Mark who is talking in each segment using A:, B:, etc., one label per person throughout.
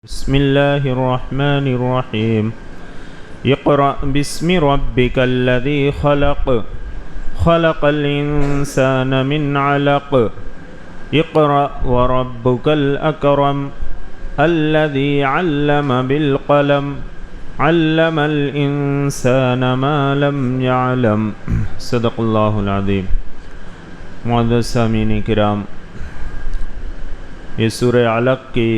A: بسم الله الرحمن الرحيم اقرأ باسم ربك الذي خلق خلق الإنسان من علق اقرأ وربك الأكرم الذي علم بالقلم علم الإنسان ما لم يعلم صدق الله العظيم۔ معزز سامعین کرام، یہ سورہ علق کی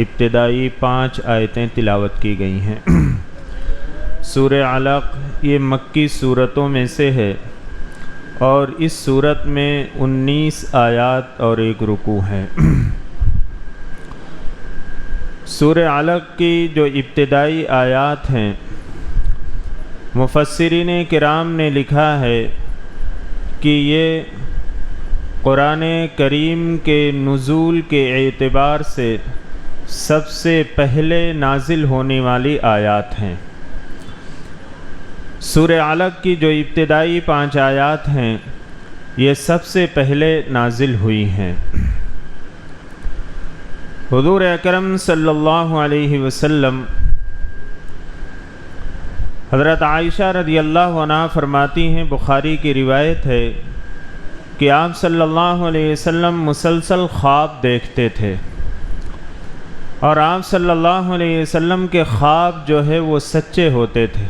A: ابتدائی 5 آیتیں تلاوت کی گئی ہیں۔ سورہ علق یہ مکی صورتوں میں سے ہے اور اس صورت میں 19 آیات اور 1 رکوع ہے۔ سورہ علق کی جو ابتدائی آیات ہیں، مفسرین کرام نے لکھا ہے کہ یہ قرآن کریم کے نزول کے اعتبار سے سب سے پہلے نازل ہونے والی آیات ہیں۔ سورہ علق کی جو ابتدائی 5 آیات ہیں، یہ سب سے پہلے نازل ہوئی ہیں۔ حضور اکرم صلی اللہ علیہ وسلم حضرت عائشہ رضی اللہ عنہا فرماتی ہیں، بخاری کی روایت ہے کہ آپ صلی اللہ علیہ وسلم مسلسل خواب دیکھتے تھے، اور آپ صلی اللہ علیہ وسلم کے خواب جو ہے وہ سچے ہوتے تھے۔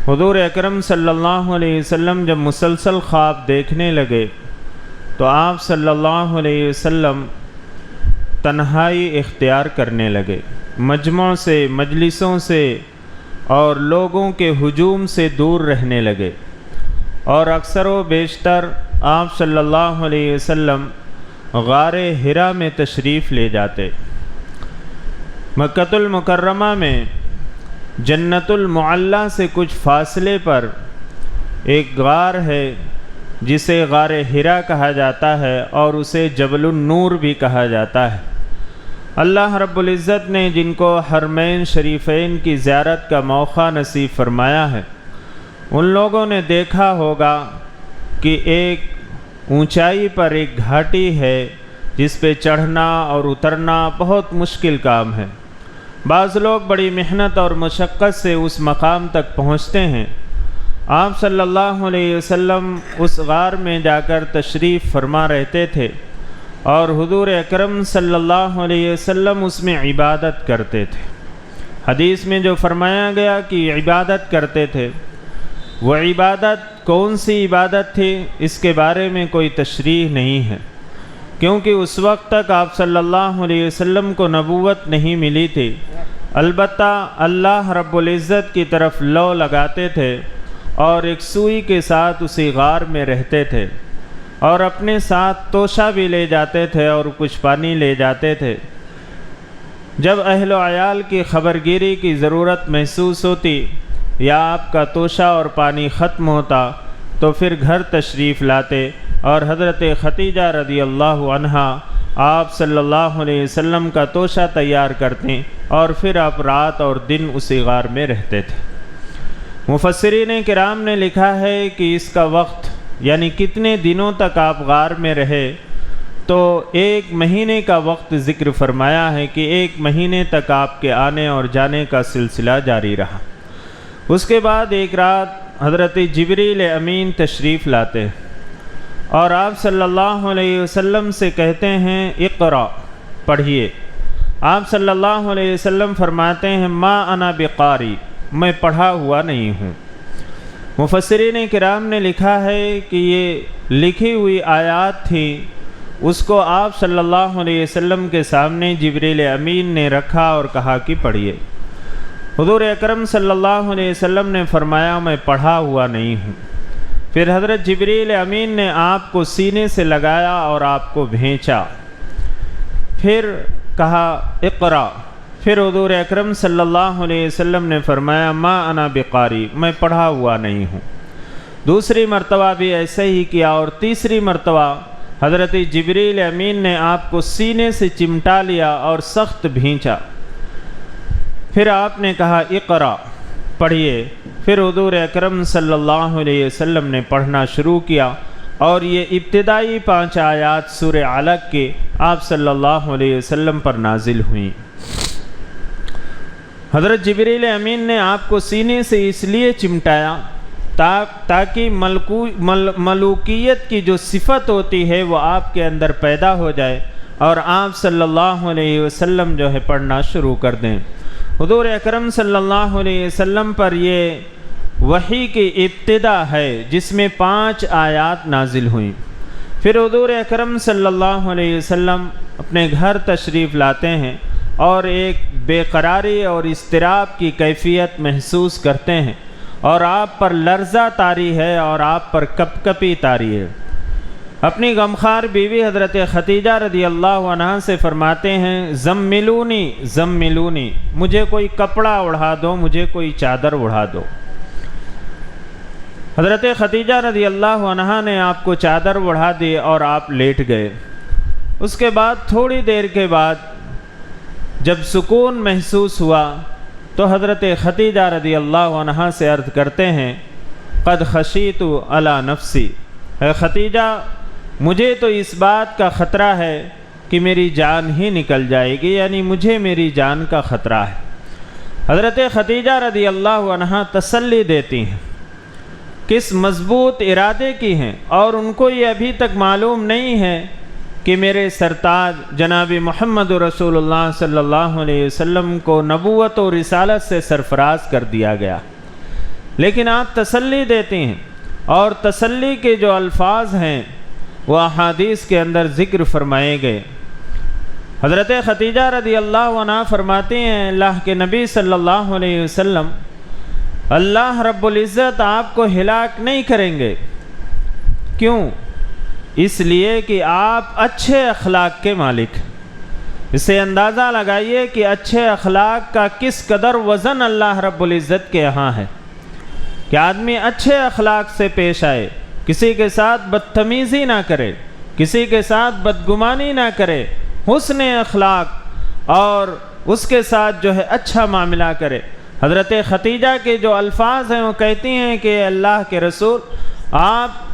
A: حضور اکرم صلی اللہ علیہ وسلم جب مسلسل خواب دیکھنے لگے تو آپ صلی اللہ علیہ وسلم تنہائی اختیار کرنے لگے، مجمع سے، مجلسوں سے اور لوگوں کے ہجوم سے دور رہنے لگے، اور اکثر و بیشتر آپ صلی اللہ علیہ وسلم غار حرا میں تشریف لے جاتے۔ مکۃ المکرمہ میں جنت المعلی سے کچھ فاصلے پر ایک غار ہے جسے غار حرا کہا جاتا ہے، اور اسے جبل النور بھی کہا جاتا ہے۔ اللہ رب العزت نے جن کو حرمین شریفین کی زیارت کا موقع نصیب فرمایا ہے، ان لوگوں نے دیکھا ہوگا کہ ایک اونچائی پر ایک گھاٹی ہے جس پہ چڑھنا اور اترنا بہت مشکل کام ہے۔ بعض لوگ بڑی محنت اور مشقت سے اس مقام تک پہنچتے ہیں۔ آپ صلی اللہ علیہ وسلم اس غار میں جا کر تشریف فرما رہتے تھے، اور حضور اکرم صلی اللہ علیہ وسلم اس میں عبادت کرتے تھے۔ حدیث میں جو فرمایا گیا کہ عبادت کرتے تھے، وہ عبادت کون سی عبادت تھی اس کے بارے میں کوئی تشریح نہیں ہے، کیونکہ اس وقت تک آپ صلی اللہ علیہ وسلم کو نبوت نہیں ملی تھی۔ البتہ اللہ رب العزت کی طرف لو لگاتے تھے اور ایک سوئی کے ساتھ اسی غار میں رہتے تھے، اور اپنے ساتھ توشہ بھی لے جاتے تھے اور کچھ پانی لے جاتے تھے۔ جب اہل و عیال کی خبرگیری کی ضرورت محسوس ہوتی یا آپ کا توشہ اور پانی ختم ہوتا تو پھر گھر تشریف لاتے، اور حضرت ختیجہ رضی اللہ عنہا آپ صلی اللہ علیہ وسلم کا توشہ تیار کرتے، اور پھر آپ رات اور دن اسی غار میں رہتے تھے۔ مفسرین کرام نے لکھا ہے کہ اس کا وقت یعنی کتنے دنوں تک آپ غار میں رہے، تو 1 مہینے کا وقت ذکر فرمایا ہے کہ 1 مہینے تک آپ کے آنے اور جانے کا سلسلہ جاری رہا۔ اس کے بعد ایک رات حضرت جبریل امین تشریف لاتے، اور آپ صلی اللہ علیہ وسلم سے کہتے ہیں اقرأ، پڑھیے۔ آپ صلی اللہ علیہ وسلم فرماتے ہیں ما انا بقاری، میں پڑھا ہوا نہیں ہوں۔ مفسرین کرام نے لکھا ہے کہ یہ لکھی ہوئی آیات تھی، اس کو آپ صلی اللہ علیہ وسلم کے سامنے جبریل امین نے رکھا اور کہا کہ پڑھیے۔ حضور اکرم صلی اللہ علیہ وسلم نے فرمایا میں پڑھا ہوا نہیں ہوں۔ پھر حضرت جبریل امین نے آپ کو سینے سے لگایا اور آپ کو بھینچا، پھر کہا اقرأ۔ پھر حضور اکرم صلی اللہ علیہ وسلم نے فرمایا ما انا بقاری، میں پڑھا ہوا نہیں ہوں۔ دوسری مرتبہ بھی ایسے ہی کیا، اور تیسری مرتبہ حضرت جبریل امین نے آپ کو سینے سے چمٹا لیا اور سخت بھینچا۔ پھر آپ نے کہا اقرأ، پڑھیے۔ پھر حضور اکرم صلی اللہ علیہ وسلم نے پڑھنا شروع کیا، اور یہ ابتدائی 5 آیات سورہ علق کے آپ صلی اللہ علیہ وسلم پر نازل ہوئیں۔ حضرت جبریل امین نے آپ کو سینے سے اس لیے چمٹایا تاکہ ملوکیت کی جو صفت ہوتی ہے وہ آپ کے اندر پیدا ہو جائے اور آپ صلی اللہ علیہ وسلم جو ہے پڑھنا شروع کر دیں۔ حضور اکرم صلی اللہ علیہ وسلم پر یہ وحی کی ابتدا ہے جس میں 5 آیات نازل ہوئیں۔ پھر حضور اکرم صلی اللہ علیہ وسلم اپنے گھر تشریف لاتے ہیں اور ایک بے قراری اور اضطراب کی کیفیت محسوس کرتے ہیں، اور آپ پر لرزہ طاری ہے اور آپ پر کپ کپی طاری ہے۔ اپنی غمخوار بیوی حضرت خدیجہ رضی اللہ عنہا سے فرماتے ہیں زملونی زملونی، مجھے کوئی کپڑا اڑھا دو، مجھے کوئی چادر اڑھا دو۔ حضرت خدیجہ رضی اللہ عنہا نے آپ کو چادر اڑھا دی اور آپ لیٹ گئے۔ اس کے بعد تھوڑی دیر کے بعد جب سکون محسوس ہوا تو حضرت خدیجہ رضی اللہ عنہا سے عرض کرتے ہیں قد خشیت علی نفسی، اے خدیجہ مجھے تو اس بات کا خطرہ ہے کہ میری جان ہی نکل جائے گی، یعنی مجھے میری جان کا خطرہ ہے۔ حضرت خدیجہ رضی اللہ عنہا تسلی دیتی ہیں، کس مضبوط ارادے کی ہیں، اور ان کو یہ ابھی تک معلوم نہیں ہے کہ میرے سرتاج جناب محمد رسول اللہ صلی اللہ علیہ وسلم کو نبوت و رسالت سے سرفراز کر دیا گیا، لیکن آپ تسلی دیتی ہیں، اور تسلی کے جو الفاظ ہیں وہ احادیث کے اندر ذکر فرمائے گئے۔ حضرت خدیجہ رضی اللہ عنہا فرماتی ہیں اللہ کے نبی صلی اللہ علیہ وسلم اللہ رب العزت آپ کو ہلاک نہیں کریں گے، کیوں؟ اس لیے کہ آپ اچھے اخلاق کے مالک۔ اس سے اندازہ لگائیے کہ اچھے اخلاق کا کس قدر وزن اللہ رب العزت کے یہاں ہے، کہ آدمی اچھے اخلاق سے پیش آئے، کسی کے ساتھ بدتمیزی نہ کرے، کسی کے ساتھ بدگمانی نہ کرے، حسن اخلاق اور اس کے ساتھ جو ہے اچھا معاملہ کرے۔ حضرت خدیجہ کے جو الفاظ ہیں وہ کہتی ہیں کہ اللہ کے رسول آپ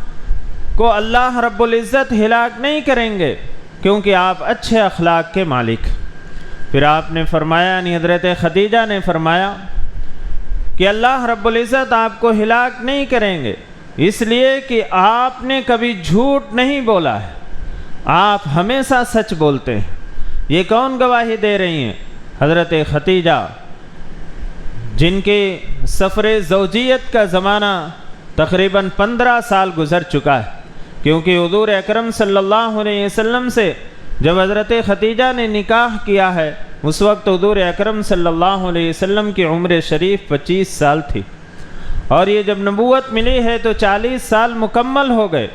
A: کو اللہ رب العزت ہلاک نہیں کریں گے کیونکہ آپ اچھے اخلاق کے مالک۔ پھر آپ نے فرمایا، یعنی حضرت خدیجہ نے فرمایا کہ اللہ رب العزت آپ کو ہلاک نہیں کریں گے اس لیے کہ آپ نے کبھی جھوٹ نہیں بولا ہے، آپ ہمیشہ سچ بولتے ہیں۔ یہ کون گواہی دے رہی ہیں؟ حضرت خدیجہ، جن کے سفر زوجیت کا زمانہ تقریباً 15 سال گزر چکا ہے، کیونکہ حضور اکرم صلی اللہ علیہ وسلم سے جب حضرت خدیجہ نے نکاح کیا ہے اس وقت حضور اکرم صلی اللہ علیہ وسلم کی عمر شریف 25 سال تھی، اور یہ جب نبوت ملی ہے تو 40 سال مکمل ہو گئے،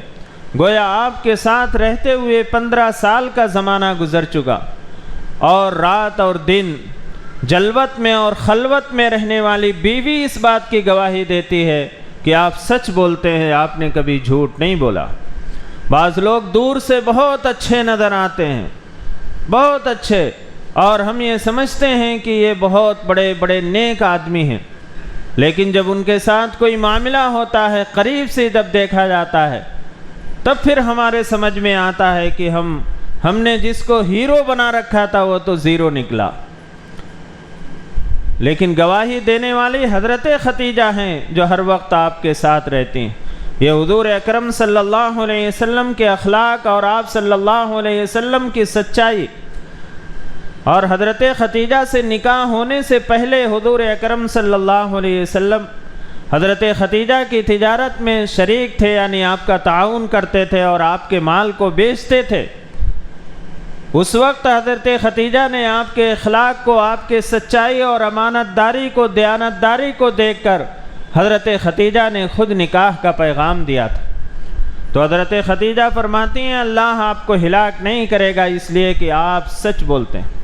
A: گویا آپ کے ساتھ رہتے ہوئے 15 سال کا زمانہ گزر چکا، اور رات اور دن جلوت میں اور خلوت میں رہنے والی بیوی اس بات کی گواہی دیتی ہے کہ آپ سچ بولتے ہیں، آپ نے کبھی جھوٹ نہیں بولا۔ بعض لوگ دور سے بہت اچھے نظر آتے ہیں، بہت اچھے، اور ہم یہ سمجھتے ہیں کہ یہ بہت بڑے بڑے نیک آدمی ہیں، لیکن جب ان کے ساتھ کوئی معاملہ ہوتا ہے، قریب سے جب دیکھا جاتا ہے، تب پھر ہمارے سمجھ میں آتا ہے کہ ہم نے جس کو ہیرو بنا رکھا تھا وہ تو زیرو نکلا۔ لیکن گواہی دینے والی حضرت خدیجہ ہیں جو ہر وقت آپ کے ساتھ رہتی ہیں۔ یہ حضور اکرم صلی اللہ علیہ وسلم کے اخلاق اور آپ صلی اللہ علیہ وسلم کی سچائی، اور حضرت خدیجہ سے نکاح ہونے سے پہلے حضور اکرم صلی اللہ علیہ وسلم حضرت خدیجہ کی تجارت میں شریک تھے، یعنی آپ کا تعاون کرتے تھے اور آپ کے مال کو بیچتے تھے۔ اس وقت حضرت خدیجہ نے آپ کے اخلاق کو، آپ کے سچائی اور امانت داری کو، دیانت داری کو دیکھ کر حضرت خدیجہ نے خود نکاح کا پیغام دیا تھا۔ تو حضرت خدیجہ فرماتی ہیں اللہ آپ کو ہلاک نہیں کرے گا اس لیے کہ آپ سچ بولتے ہیں،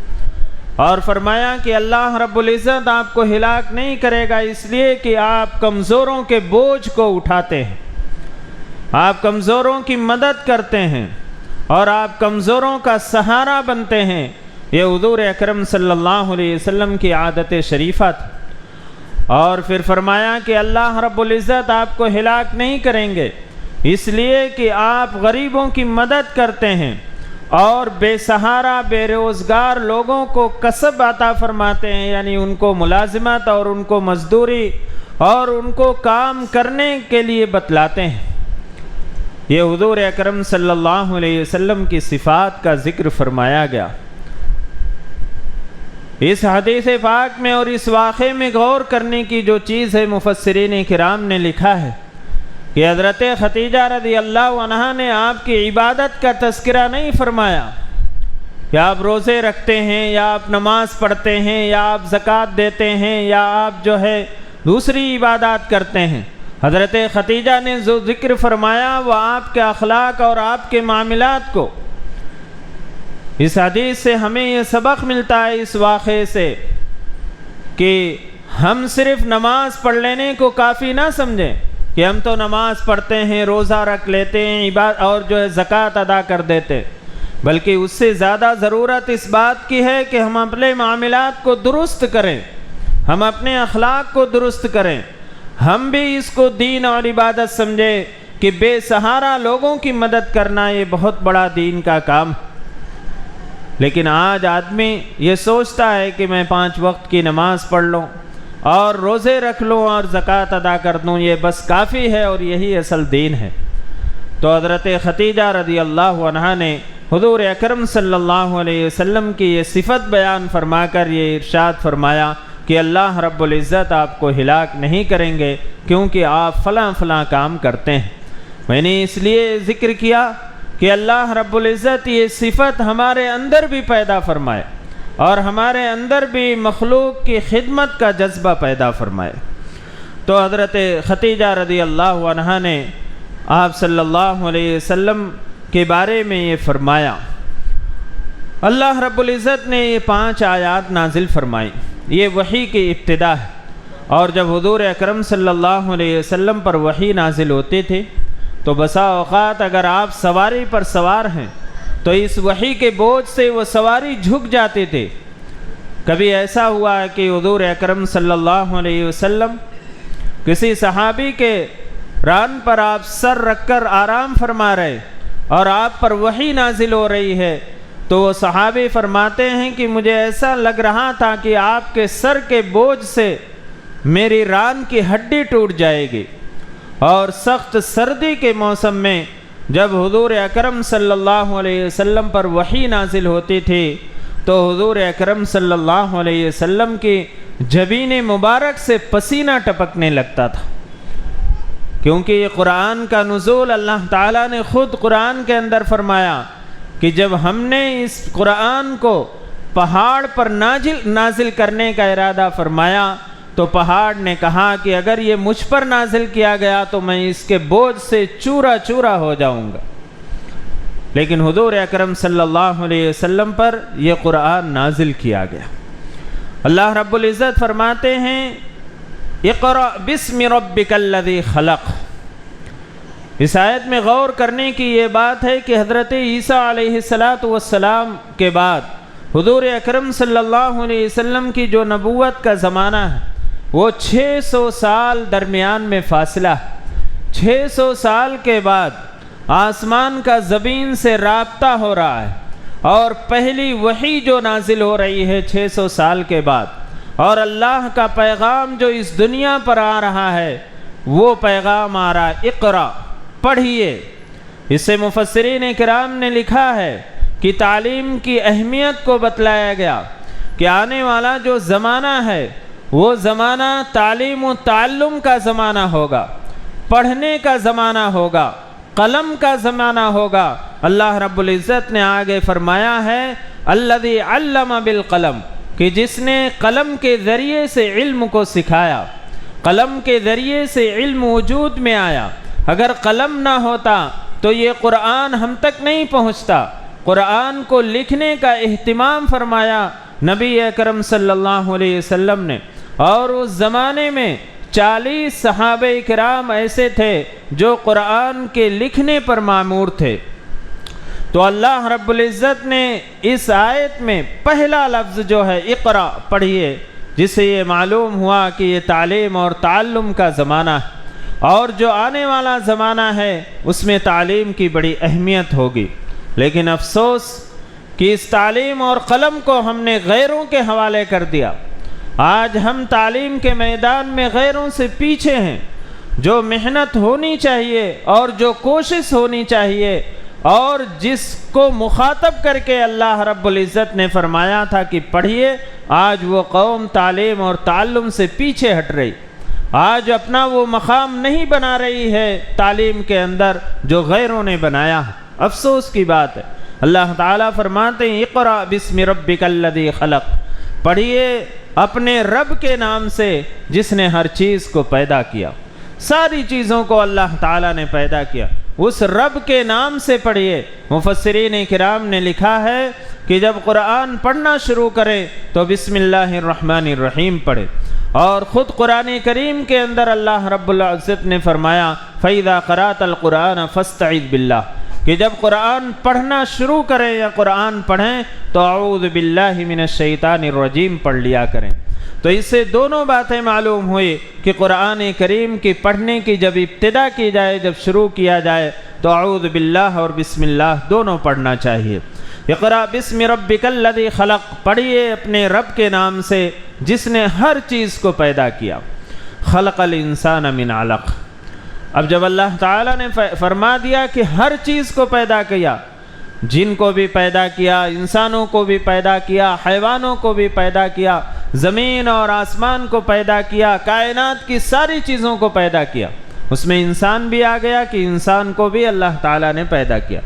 A: اور فرمایا کہ اللہ رب العزت آپ کو ہلاک نہیں کرے گا اس لیے کہ آپ کمزوروں کے بوجھ کو اٹھاتے ہیں، آپ کمزوروں کی مدد کرتے ہیں اور آپ کمزوروں کا سہارا بنتے ہیں۔ یہ حضور اکرم صلی اللہ علیہ وسلم کی عادت شریفہ تھی۔ اور پھر فرمایا کہ اللہ رب العزت آپ کو ہلاک نہیں کریں گے اس لیے کہ آپ غریبوں کی مدد کرتے ہیں اور بے سہارا بے روزگار لوگوں کو کسب عطا فرماتے ہیں، یعنی ان کو ملازمت اور ان کو مزدوری اور ان کو کام کرنے کے لیے بتلاتے ہیں۔ یہ حضور اکرم صلی اللہ علیہ وسلم کی صفات کا ذکر فرمایا گیا۔ اس حدیث پاک میں اور اس واقعے میں غور کرنے کی جو چیز ہے، مفسرین کرام نے لکھا ہے کہ حضرت خدیجہ رضی اللہ عنہا نے آپ کی عبادت کا تذکرہ نہیں فرمایا کہ آپ روزے رکھتے ہیں یا آپ نماز پڑھتے ہیں یا آپ زکوٰۃ دیتے ہیں یا آپ جو ہے دوسری عبادات کرتے ہیں۔ حضرت خدیجہ نے جو ذکر فرمایا وہ آپ کے اخلاق اور آپ کے معاملات کو۔ اس حدیث سے ہمیں یہ سبق ملتا ہے اس واقعے سے کہ ہم صرف نماز پڑھ لینے کو کافی نہ سمجھیں کہ ہم تو نماز پڑھتے ہیں، روزہ رکھ لیتے ہیں اور جو ہے زکوٰۃ ادا کر دیتے، بلکہ اس سے زیادہ ضرورت اس بات کی ہے کہ ہم اپنے معاملات کو درست کریں، ہم اپنے اخلاق کو درست کریں، ہم بھی اس کو دین اور عبادت سمجھیں کہ بے سہارا لوگوں کی مدد کرنا یہ بہت بڑا دین کا کام ہے۔ لیکن آج آدمی یہ سوچتا ہے کہ میں 5 وقت کی نماز پڑھ لوں اور روزے رکھ لوں اور زکوٰۃ ادا کر دوں، یہ بس کافی ہے اور یہی اصل دین ہے۔ تو حضرت خدیجہ رضی اللہ عنہا نے حضور اکرم صلی اللہ علیہ وسلم کی یہ صفت بیان فرما کر یہ ارشاد فرمایا کہ اللہ رب العزت آپ کو ہلاک نہیں کریں گے کیونکہ آپ فلاں فلاں کام کرتے ہیں۔ میں نے اس لیے ذکر کیا کہ اللہ رب العزت یہ صفت ہمارے اندر بھی پیدا فرمائے اور ہمارے اندر بھی مخلوق کی خدمت کا جذبہ پیدا فرمائے۔ تو حضرت خدیجہ رضی اللہ عنہا نے آپ صلی اللہ علیہ وسلم کے بارے میں یہ فرمایا۔ اللہ رب العزت نے یہ 5 آیات نازل فرمائی، یہ وحی کی ابتدا ہے، اور جب حضور اکرم صلی اللہ علیہ وسلم پر وحی نازل ہوتی تھی تو بسا اوقات اگر آپ سواری پر سوار ہیں تو اس وحی کے بوجھ سے وہ سواری جھک جاتے تھے۔ کبھی ایسا ہوا ہے کہ حضور اکرم صلی اللہ علیہ وسلم کسی صحابی کے ران پر آپ سر رکھ کر آرام فرما رہے اور آپ پر وحی نازل ہو رہی ہے، تو وہ صحابی فرماتے ہیں کہ مجھے ایسا لگ رہا تھا کہ آپ کے سر کے بوجھ سے میری ران کی ہڈی ٹوٹ جائے گی۔ اور سخت سردی کے موسم میں جب حضور اکرم صلی اللہ علیہ وسلم پر وحی نازل ہوتی تھی تو حضور اکرم صلی اللہ علیہ وسلم کی جبین مبارک سے پسینہ ٹپکنے لگتا تھا، کیونکہ یہ قرآن کا نزول اللہ تعالیٰ نے خود قرآن کے اندر فرمایا کہ جب ہم نے اس قرآن کو پہاڑ پر نازل کرنے کا ارادہ فرمایا تو پہاڑ نے کہا کہ اگر یہ مجھ پر نازل کیا گیا تو میں اس کے بوجھ سے چورا چورا ہو جاؤں گا، لیکن حضور اکرم صلی اللہ علیہ وسلم پر یہ قرآن نازل کیا گیا۔ اللہ رب العزت فرماتے ہیں اقرأ بسم ربک الذی خلق۔ اس آیت میں غور کرنے کی یہ بات ہے کہ حضرت عیسیٰ علیہ السلام کے بعد حضور اکرم صلی اللہ علیہ وسلم کی جو نبوت کا زمانہ ہے وہ 600 سال درمیان میں فاصلہ ہے۔ 600 سال کے بعد آسمان کا زمین سے رابطہ ہو رہا ہے اور پہلی وحی جو نازل ہو رہی ہے 600 سال کے بعد، اور اللہ کا پیغام جو اس دنیا پر آ رہا ہے وہ پیغام آ رہا ہے اقرأ، پڑھیے۔ اس سے مفسرین کرام نے لکھا ہے کہ تعلیم کی اہمیت کو بتلایا گیا کہ آنے والا جو زمانہ ہے وہ زمانہ تعلیم و تعلم کا زمانہ ہوگا، پڑھنے کا زمانہ ہوگا، قلم کا زمانہ ہوگا۔ اللہ رب العزت نے آگے فرمایا ہے الذی علم بالقلم، کہ جس نے قلم کے ذریعے سے علم کو سکھایا، قلم کے ذریعے سے علم وجود میں آیا۔ اگر قلم نہ ہوتا تو یہ قرآن ہم تک نہیں پہنچتا۔ قرآن کو لکھنے کا اہتمام فرمایا نبی اکرم صلی اللہ علیہ وسلم نے، اور اس زمانے میں 40 صحابہ کرام ایسے تھے جو قرآن کے لکھنے پر مامور تھے۔ تو اللہ رب العزت نے اس آیت میں پہلا لفظ جو ہے اقرأ، پڑھیے، جس سے یہ معلوم ہوا کہ یہ تعلیم اور تعلم کا زمانہ ہے، اور جو آنے والا زمانہ ہے اس میں تعلیم کی بڑی اہمیت ہوگی۔ لیکن افسوس کہ اس تعلیم اور قلم کو ہم نے غیروں کے حوالے کر دیا۔ آج ہم تعلیم کے میدان میں غیروں سے پیچھے ہیں۔ جو محنت ہونی چاہیے اور جو کوشش ہونی چاہیے اور جس کو مخاطب کر کے اللہ رب العزت نے فرمایا تھا کہ پڑھیے، آج وہ قوم تعلیم اور تعلم سے پیچھے ہٹ رہی، آج اپنا وہ مقام نہیں بنا رہی ہے تعلیم کے اندر جو غیروں نے بنایا ہے۔ افسوس کی بات ہے۔ اللہ تعالیٰ فرماتے ہیں اقرأ بسم ربک الذی خلق، پڑھیے اپنے رب کے نام سے جس نے ہر چیز کو پیدا کیا۔ ساری چیزوں کو اللہ تعالیٰ نے پیدا کیا، اس رب کے نام سے پڑھیے۔ مفسرین کرام نے لکھا ہے کہ جب قرآن پڑھنا شروع کریں تو بسم اللہ الرحمن الرحیم پڑھے، اور خود قرآن کریم کے اندر اللہ رب العزت نے فرمایا فَإِذَا قَرَأْتَ الْقُرْآنَ فَاسْتَعِذْ بِاللَّهِ، کہ جب قرآن پڑھنا شروع کریں یا قرآن پڑھیں تو اعوذ باللہ من الشیطان الرجیم پڑھ لیا کریں۔ تو اس سے دونوں باتیں معلوم ہوئی کہ قرآن کریم کی پڑھنے کی جب ابتدا کی جائے، جب شروع کیا جائے تو اعوذ باللہ اور بسم اللہ دونوں پڑھنا چاہیے۔ اقرأ بسم ربک الذی خلق، پڑھیے اپنے رب کے نام سے جس نے ہر چیز کو پیدا کیا۔ خلق الانسان من علق، اب جب اللہ تعالیٰ نے فرما دیا کہ ہر چیز کو پیدا کیا، جن کو بھی پیدا کیا، انسانوں کو بھی پیدا کیا، حیوانوں کو بھی پیدا کیا، زمین اور آسمان کو پیدا کیا، کائنات کی ساری چیزوں کو پیدا کیا، اس میں انسان بھی آ گیا کہ انسان کو بھی اللہ تعالیٰ نے پیدا کیا۔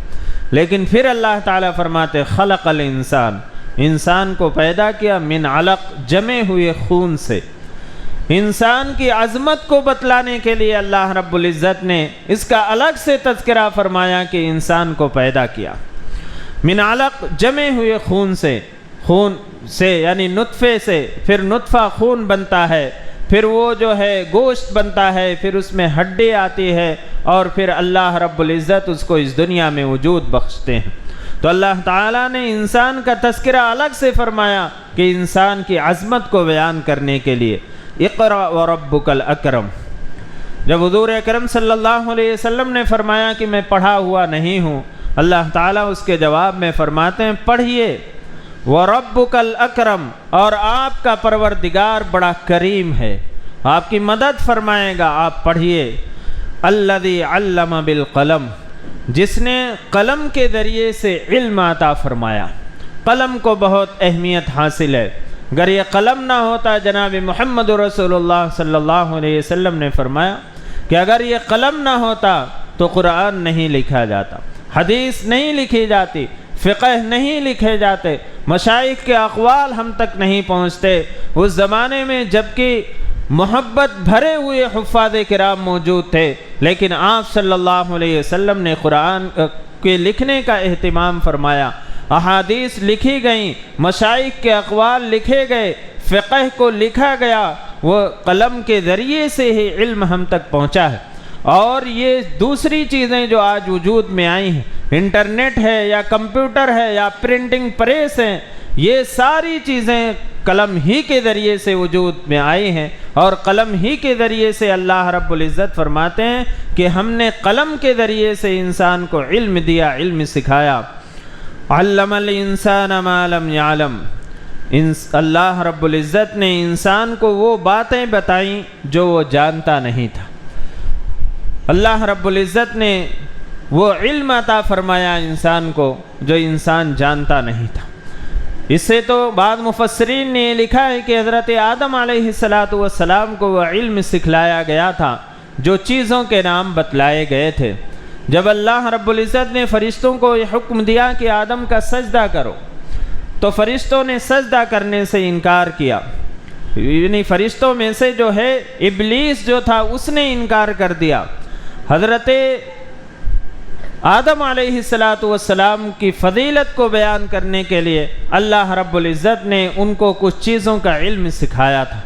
A: لیکن پھر اللہ تعالیٰ فرماتے خلق الانسان، انسان کو پیدا کیا من علق، جمے ہوئے خون سے۔ انسان کی عظمت کو بتلانے کے لیے اللہ رب العزت نے اس کا الگ سے تذکرہ فرمایا کہ انسان کو پیدا کیا من علق، جمے ہوئے خون سے یعنی نطفے سے، پھر نطفہ خون بنتا ہے، پھر وہ جو ہے گوشت بنتا ہے، پھر اس میں ہڈی آتی ہے، اور پھر اللہ رب العزت اس کو اس دنیا میں وجود بخشتے ہیں۔ تو اللہ تعالیٰ نے انسان کا تذکرہ الگ سے فرمایا کہ انسان کی عظمت کو بیان کرنے کے لیے اقرأ وربک الاکرم۔ جب حضور اکرم صلی اللہ علیہ وسلم نے فرمایا کہ میں پڑھا ہوا نہیں ہوں، اللہ تعالیٰ اس کے جواب میں فرماتے ہیں پڑھیے وَرَبُّكَ الْأَكْرَمُ، اور آپ کا پروردگار بڑا کریم ہے، آپ کی مدد فرمائے گا، آپ پڑھیے الَّذِي عَلَّمَ بِالْقَلَمِ، جس نے قلم کے ذریعے سے علم عطا فرمایا۔ قلم کو بہت اہمیت حاصل ہے، اگر یہ قلم نہ ہوتا، جناب محمد رسول اللہ صلی اللہ علیہ وسلم نے فرمایا کہ اگر یہ قلم نہ ہوتا تو قرآن نہیں لکھا جاتا، حدیث نہیں لکھی جاتی، فقہ نہیں لکھے جاتے، مشائخ کے اقوال ہم تک نہیں پہنچتے۔ اس زمانے میں جبکہ محبت بھرے ہوئے حفاظ کرام موجود تھے، لیکن آپ صلی اللہ علیہ وسلم نے قرآن کے لکھنے کا اہتمام فرمایا، احادیث لکھی گئیں، مشائخ کے اقوال لکھے گئے، فقہ کو لکھا گیا، وہ قلم کے ذریعے سے ہی علم ہم تک پہنچا ہے۔ اور یہ دوسری چیزیں جو آج وجود میں آئی ہیں، انٹرنیٹ ہے یا کمپیوٹر ہے یا پرنٹنگ پریس ہے، یہ ساری چیزیں قلم ہی کے ذریعے سے وجود میں آئی ہیں، اور قلم ہی کے ذریعے سے اللہ رب العزت فرماتے ہیں کہ ہم نے قلم کے ذریعے سے انسان کو علم دیا، علم سکھایا۔ علم الانسان ما لم یعلم، اللہ رب العزت نے انسان کو وہ باتیں بتائیں جو وہ جانتا نہیں تھا۔ اللہ رب العزت نے وہ علم عطا فرمایا انسان کو جو انسان جانتا نہیں تھا۔ اس سے تو بعض مفسرین نے لکھا ہے کہ حضرت آدم علیہ السلام کو وہ علم سکھلایا گیا تھا جو چیزوں کے نام بتلائے گئے تھے۔ جب اللہ رب العزت نے فرشتوں کو یہ حکم دیا کہ آدم کا سجدہ کرو، تو فرشتوں نے سجدہ کرنے سے انکار کیا، یعنی فرشتوں میں سے جو ہے ابلیس جو تھا اس نے انکار کر دیا۔ حضرت آدم علیہ السلام کی فضیلت کو بیان کرنے کے لیے اللہ رب العزت نے ان کو کچھ چیزوں کا علم سکھایا تھا۔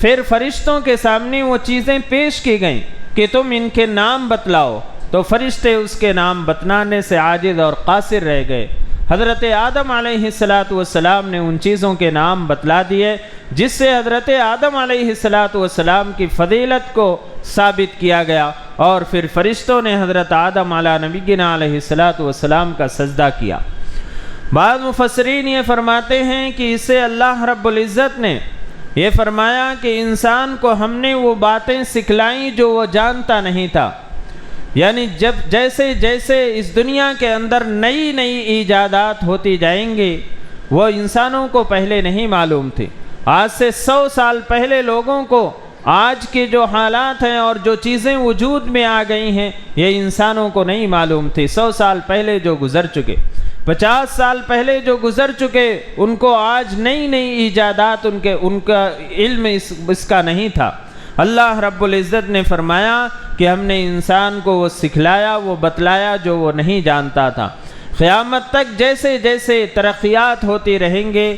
A: پھر فرشتوں کے سامنے وہ چیزیں پیش کی گئیں کہ تم ان کے نام بتلاؤ، تو فرشتے اس کے نام بتلانے سے عاجز اور قاصر رہ گئے۔ حضرت آدم علیہ السلام نے ان چیزوں کے نام بتلا دیے جس سے حضرت آدم علیہ السلام کی فضیلت کو ثابت کیا گیا، اور پھر فرشتوں نے حضرت آدم علیہ نبینا علیہ الصلاۃ والسلام کا سجدہ کیا۔ بعض مفسرین یہ فرماتے ہیں کہ اسے اللہ رب العزت نے یہ فرمایا کہ انسان کو ہم نے وہ باتیں سکھلائیں جو وہ جانتا نہیں تھا، یعنی جیسے جیسے اس دنیا کے اندر نئی نئی ایجادات ہوتی جائیں گے وہ انسانوں کو پہلے نہیں معلوم تھی۔ آج سے 100 سال پہلے لوگوں کو آج کے جو حالات ہیں اور جو چیزیں وجود میں آ گئی ہیں یہ انسانوں کو نہیں معلوم تھی۔ 100 سال پہلے جو گزر چکے، 50 سال پہلے جو گزر چکے، ان کو آج نئی نئی ایجادات ان کا علم اس کا نہیں تھا۔ اللہ رب العزت نے فرمایا کہ ہم نے انسان کو وہ سکھلایا، وہ بتلایا جو وہ نہیں جانتا تھا۔ قیامت تک جیسے جیسے ترقیات ہوتی رہیں گے،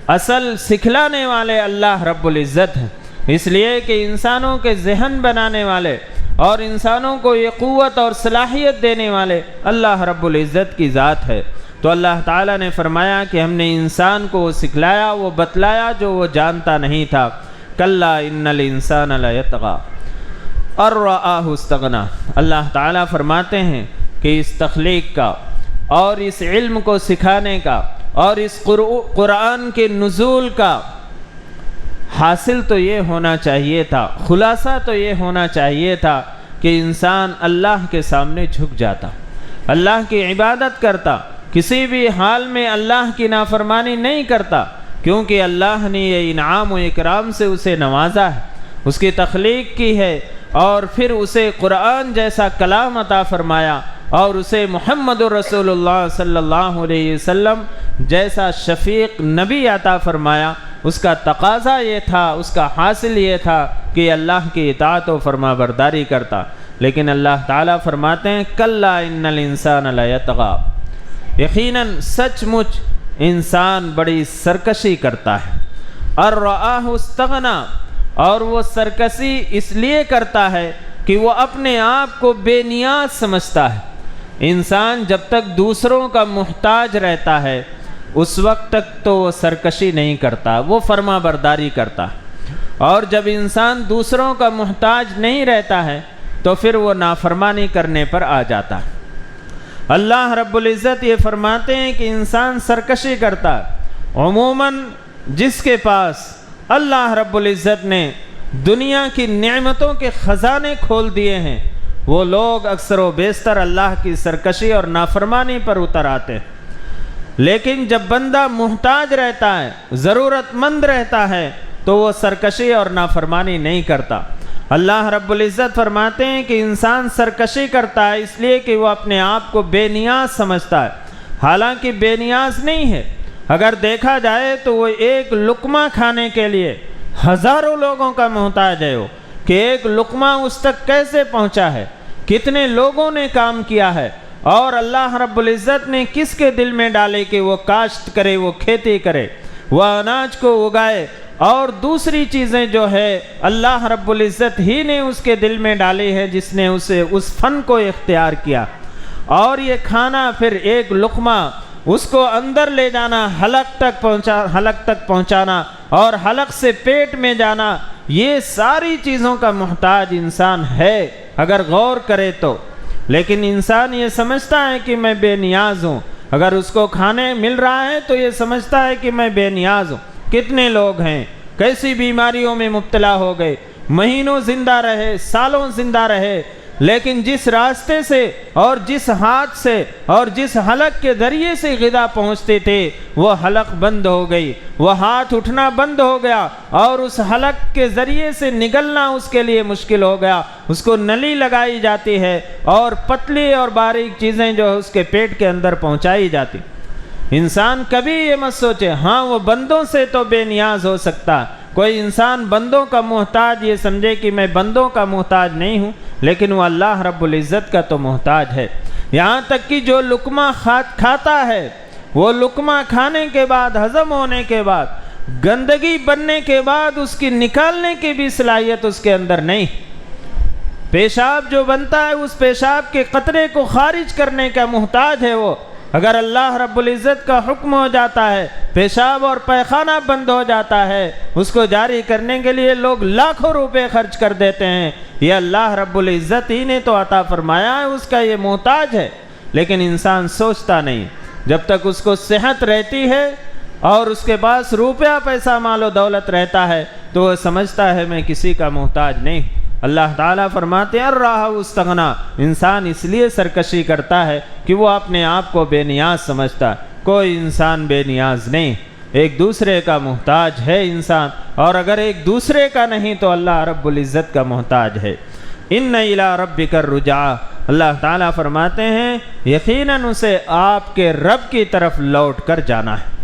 A: اصل سکھلانے والے اللہ رب العزت ہیں، اس لیے کہ انسانوں کے ذہن بنانے والے اور انسانوں کو یہ قوت اور صلاحیت دینے والے اللہ رب العزت کی ذات ہے۔ تو اللہ تعالیٰ نے فرمایا کہ ہم نے انسان کو وہ سکھلایا، وہ بتلایا جو وہ جانتا نہیں تھا۔ کلا ان الانسان لیطغی ان رآہ استغنی۔ اللہ تعالیٰ فرماتے ہیں کہ اس تخلیق کا اور اس علم کو سکھانے کا اور اس قرآن کے نزول کا حاصل تو یہ ہونا چاہیے تھا، خلاصہ تو یہ ہونا چاہیے تھا کہ انسان اللہ کے سامنے جھک جاتا، اللہ کی عبادت کرتا، کسی بھی حال میں اللہ کی نافرمانی نہیں کرتا، کیونکہ اللہ نے یہ انعام و اکرام سے اسے نوازا ہے، اس کی تخلیق کی ہے اور پھر اسے قرآن جیسا کلام عطا فرمایا اور اسے محمد رسول اللہ صلی اللہ علیہ وسلم جیسا شفیق نبی عطا فرمایا۔ اس کا تقاضا یہ تھا، اس کا حاصل یہ تھا کہ اللہ کی اطاعت و فرما برداری کرتا، لیکن اللہ تعالیٰ فرماتے ہیں کلا ان الانسان لیطغی، یقیناً سچ مچ انسان بڑی سرکشی کرتا ہے۔ ان رآہ استغنی، اور وہ سرکشی اس لیے کرتا ہے کہ وہ اپنے آپ کو بے نیاز سمجھتا ہے۔ انسان جب تک دوسروں کا محتاج رہتا ہے اس وقت تک تو وہ سرکشی نہیں کرتا، وہ فرما برداری کرتا ہے، اور جب انسان دوسروں کا محتاج نہیں رہتا ہے تو پھر وہ نافرمانی کرنے پر آ جاتا ہے۔ اللہ رب العزت یہ فرماتے ہیں کہ انسان سرکشی کرتا ہے۔ عموماً جس کے پاس اللہ رب العزت نے دنیا کی نعمتوں کے خزانے کھول دیے ہیں وہ لوگ اکثر و بیشتر اللہ کی سرکشی اور نافرمانی پر اتر آتے ہیں، لیکن جب بندہ محتاج رہتا ہے، ضرورت مند رہتا ہے تو وہ سرکشی اور نافرمانی نہیں کرتا۔ اللہ رب العزت فرماتے ہیں کہ انسان سرکشی کرتا ہے اس لیے کہ وہ اپنے آپ کو بے نیاز سمجھتا ہے، حالانکہ بے نیاز نہیں ہے۔ اگر دیکھا جائے تو وہ ایک لقمہ کھانے کے لیے ہزاروں لوگوں کا محتاج ہے، کہ ایک لقمہ اس تک کیسے پہنچا ہے، کتنے لوگوں نے کام کیا ہے، اور اللہ رب العزت نے کس کے دل میں ڈالے کہ وہ کاشت کرے، وہ کھیتی کرے، وہ اناج کو اگائے، اور دوسری چیزیں جو ہے اللہ رب العزت ہی نے اس کے دل میں ڈالی ہے، جس نے اسے اس فن کو اختیار کیا۔ اور یہ کھانا پھر ایک لقمہ اس کو اندر لے جانا، حلق تک پہنچانا اور حلق سے پیٹ میں جانا، یہ ساری چیزوں کا محتاج انسان ہے اگر غور کرے تو۔ لیکن انسان یہ سمجھتا ہے کہ میں بے نیاز ہوں، اگر اس کو کھانے مل رہا ہے تو یہ سمجھتا ہے کہ میں بے نیاز ہوں۔ کتنے لوگ ہیں کیسی بیماریوں میں مبتلا ہو گئے، مہینوں زندہ رہے، سالوں زندہ رہے، لیکن جس راستے سے اور جس ہاتھ سے اور جس حلق کے ذریعے سے غذا پہنچتے تھے وہ حلق بند ہو گئی، وہ ہاتھ اٹھنا بند ہو گیا، اور اس حلق کے ذریعے سے نگلنا اس کے لیے مشکل ہو گیا، اس کو نلی لگائی جاتی ہے اور پتلی اور باریک چیزیں جو اس کے پیٹ کے اندر پہنچائی جاتی۔ انسان کبھی یہ مت سوچے ہاں وہ بندوں سے تو بے نیاز ہو سکتا، کوئی انسان بندوں کا محتاج یہ سمجھے کہ میں بندوں کا محتاج نہیں ہوں، لیکن وہ اللہ رب العزت کا تو محتاج ہے۔ یہاں تک کہ جو لقمہ کھاتا ہے وہ لقمہ کھانے کے بعد، ہضم ہونے کے بعد، گندگی بننے کے بعد اس کی نکالنے کی بھی صلاحیت اس کے اندر نہیں۔ پیشاب جو بنتا ہے اس پیشاب کے قطرے کو خارج کرنے کا محتاج ہے وہ، اگر اللہ رب العزت کا حکم ہو جاتا ہے، پیشاب اور پیخانہ بند ہو جاتا ہے، اس کو جاری کرنے کے لیے لوگ لاکھوں روپے خرچ کر دیتے ہیں۔ یہ اللہ رب العزت ہی نے تو عطا فرمایا ہے، اس کا یہ محتاج ہے، لیکن انسان سوچتا نہیں۔ جب تک اس کو صحت رہتی ہے اور اس کے پاس روپیہ پیسہ مال و دولت رہتا ہے تو وہ سمجھتا ہے میں کسی کا محتاج نہیں۔ اللہ تعالیٰ فرماتے ہیں الراہ استغنا، انسان اس لیے سرکشی کرتا ہے کہ وہ اپنے آپ کو بے نیاز سمجھتا ہے۔ کوئی انسان بے نیاز نہیں، ایک دوسرے کا محتاج ہے انسان، اور اگر ایک دوسرے کا نہیں تو اللہ رب العزت کا محتاج ہے۔ ان الی ربک الرجعی، اللہ تعالیٰ فرماتے ہیں یقیناً اسے آپ کے رب کی طرف لوٹ کر جانا ہے۔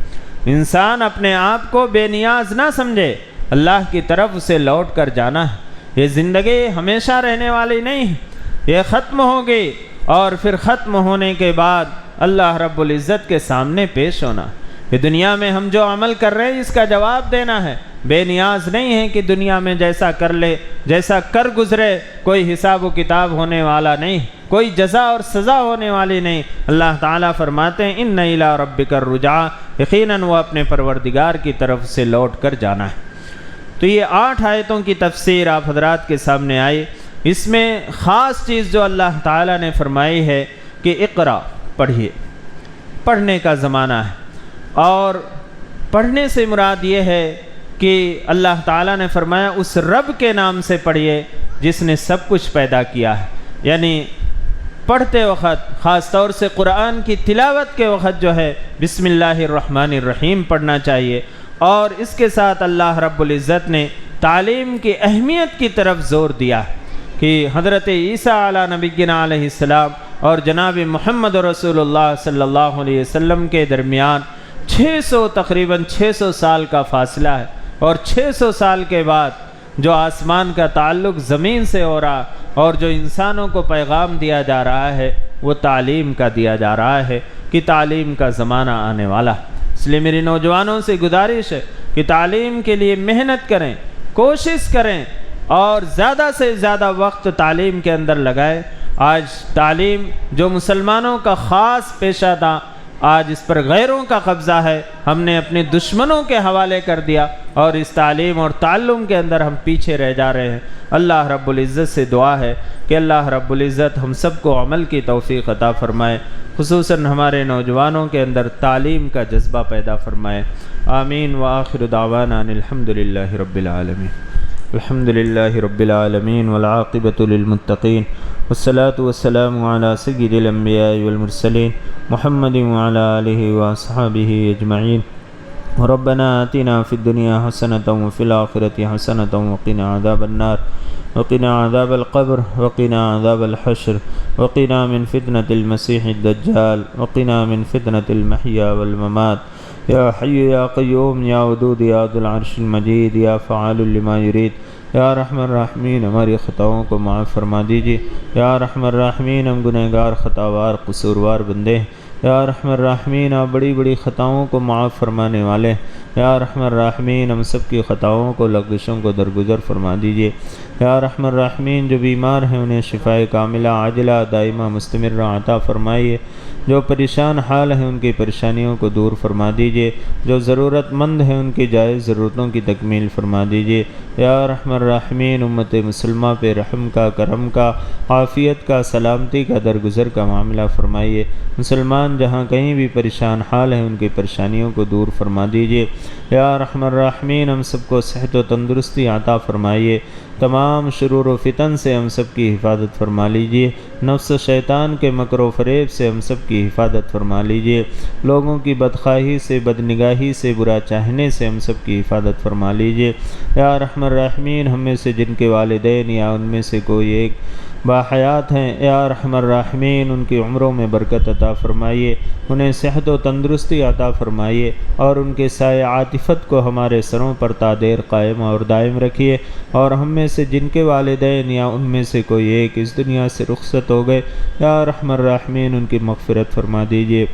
A: انسان اپنے آپ کو بے نیاز نہ سمجھے، اللہ کی طرف اسے لوٹ کر جانا ہے۔ یہ زندگی ہمیشہ رہنے والی نہیں، یہ ختم ہوگی، اور پھر ختم ہونے کے بعد اللہ رب العزت کے سامنے پیش ہونا۔ یہ دنیا میں ہم جو عمل کر رہے ہیں اس کا جواب دینا ہے۔ بے نیاز نہیں ہے کہ دنیا میں جیسا کر لے، جیسا کر گزرے، کوئی حساب و کتاب ہونے والا نہیں، کوئی جزا اور سزا ہونے والی نہیں۔ اللہ تعالیٰ فرماتے ہیں ان الی ربک الرجعی، یقیناً وہ اپنے پروردگار کی طرف سے لوٹ کر جانا ہے۔ تو یہ 8 آیتوں کی تفسیر آپ حضرات کے سامنے آئی۔ اس میں خاص چیز جو اللہ تعالیٰ نے فرمائی ہے کہ اقرا، پڑھیے، پڑھنے کا زمانہ ہے، اور پڑھنے سے مراد یہ ہے کہ اللہ تعالیٰ نے فرمایا اس رب کے نام سے پڑھیے جس نے سب کچھ پیدا کیا ہے۔ یعنی پڑھتے وقت، خاص طور سے قرآن کی تلاوت کے وقت جو ہے بسم اللہ الرحمن الرحیم پڑھنا چاہیے۔ اور اس کے ساتھ اللہ رب العزت نے تعلیم کی اہمیت کی طرف زور دیا کہ حضرت عیسیٰ علیہ نبینا علیہ السلام اور جناب محمد رسول اللہ صلی اللہ علیہ وسلم کے درمیان تقریباً 600 سال کا فاصلہ ہے، اور 600 سال کے بعد جو آسمان کا تعلق زمین سے ہو رہا اور جو انسانوں کو پیغام دیا جا رہا ہے وہ تعلیم کا دیا جا رہا ہے کہ تعلیم کا زمانہ آنے والا ہے۔ اس لیے میری نوجوانوں سے گزارش ہے کہ تعلیم کے لیے محنت کریں، کوشش کریں، اور زیادہ سے زیادہ وقت تعلیم کے اندر لگائیں۔ آج تعلیم جو مسلمانوں کا خاص پیشہ تھا، آج اس پر غیروں کا قبضہ ہے، ہم نے اپنے دشمنوں کے حوالے کر دیا، اور اس تعلیم اور تعلم کے اندر ہم پیچھے رہ جا رہے ہیں۔ اللہ رب العزت سے دعا ہے کہ اللہ رب العزت ہم سب کو عمل کی توفیق عطا فرمائے، خصوصاً ہمارے نوجوانوں کے اندر تعلیم کا جذبہ پیدا فرمائے۔ آمین وآخر دعوانا ان الحمدللہ رب العالمین۔ الحمدللہ رب العالمین والعاقبۃ للمتقین، والصلاة والسلام علی سید الانبیاء والمرسلین محمد وعلی آلہ واصحابہ اجمعین۔ ربنا آتنا فی الدنیا حسنۃ وفی الآخرۃ حسنۃ وقنا عذاب النار وقنا عذاب القبر وقنا عذاب الحشر وقنا من فتنة المسیح الدجال وقنا من فتنة المحیا والممات یا حی یا قیوم یا ودود یا ذو العرش المجید یا فعال لما یرید۔ یا رحم الراحمین ہماری خطاؤں کو معاف فرما دیجیے۔ یا رحم الراحمین ہم گنہگار، خطاوار، قصوروار بندے ہیں۔ یا رحم الراحمین آپ بڑی بڑی خطاؤں کو معاف فرمانے والے ہیں۔ یا رحم الراحمین ہم سب کی خطاؤں کو، لغزشوں کو درگزر فرما دیجیے۔ یا رحم الراحمین جو بیمار ہیں انہیں شفائے کاملہ عاجلہ دائمہ مستمرہ عطا فرمائیے۔ جو پریشان حال ہیں ان کی پریشانیوں کو دور فرما دیجیے۔ جو ضرورت مند ہیں ان کی جائز ضرورتوں کی تکمیل فرما دیجیے۔ یا رحم الراحمین امت مسلمہ پہ رحم کا، کرم کا، عافیت کا، سلامتی کا، درگزر کا معاملہ فرمائیے۔ مسلمان جہاں کہیں بھی پریشان حال ہیں ان کی پریشانیوں کو دور فرما دیجیے۔ یا رحم الراحمین ہم سب کو صحت و تندرستی عطا فرمائیے۔ تمام شرور و فتن سے ہم سب کی حفاظت فرما لیجیے۔ نفس شیطان کے مکر و فریب سے ہم سب کی حفاظت فرما لیجیے۔ لوگوں کی بدخواہی سے، بدنگاہی سے، برا چاہنے سے ہم سب کی حفاظت فرما لیجیے۔ یا رحم الراحمین ہم میں سے جن کے والدین یا ان میں سے کوئی ایک باحیات ہیں، یا رحم الراحمین ان کی عمروں میں برکت عطا فرمائیے، انہیں صحت و تندرستی عطا فرمائیے، اور ان کے سایہ عاطفت کو ہمارے سروں پر تا دیر قائم اور دائم رکھیے۔ اور ہم میں سے جن کے والدین یا ان میں سے کوئی ایک اس دنیا سے رخصت ہو گئے، یا رحم الراحمین ان کی مغفرت فرما دیجیے۔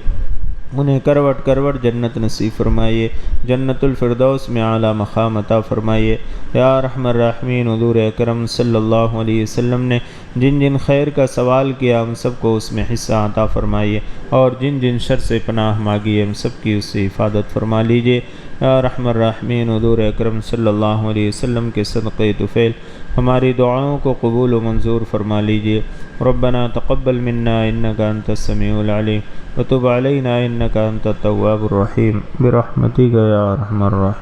A: انہیں کروٹ کروٹ جنت نصیب فرمائیے، جنت الفردوس میں اعلیٰ مقام عطا فرمائیے۔ یا ارحم الراحمین، حضور اکرم صلی اللہ علیہ وسلم نے جن جن خیر کا سوال کیا ہم سب کو اس میں حصہ عطا فرمائیے، اور جن جن شر سے پناہ مانگی ہم سب کی اس سے حفاظت فرما لیجیے۔ یا ارحم الراحمین، حضور اکرم صلی اللہ علیہ وسلم کے صدقے طفیل ہماری دعاؤں کو قبول و منظور فرما لیجیے۔ ربنا تقبل منا انک انت السمیع العلیم وتب علینا انک انت التواب الرحیم برحمتک یا ارحم الراحمین۔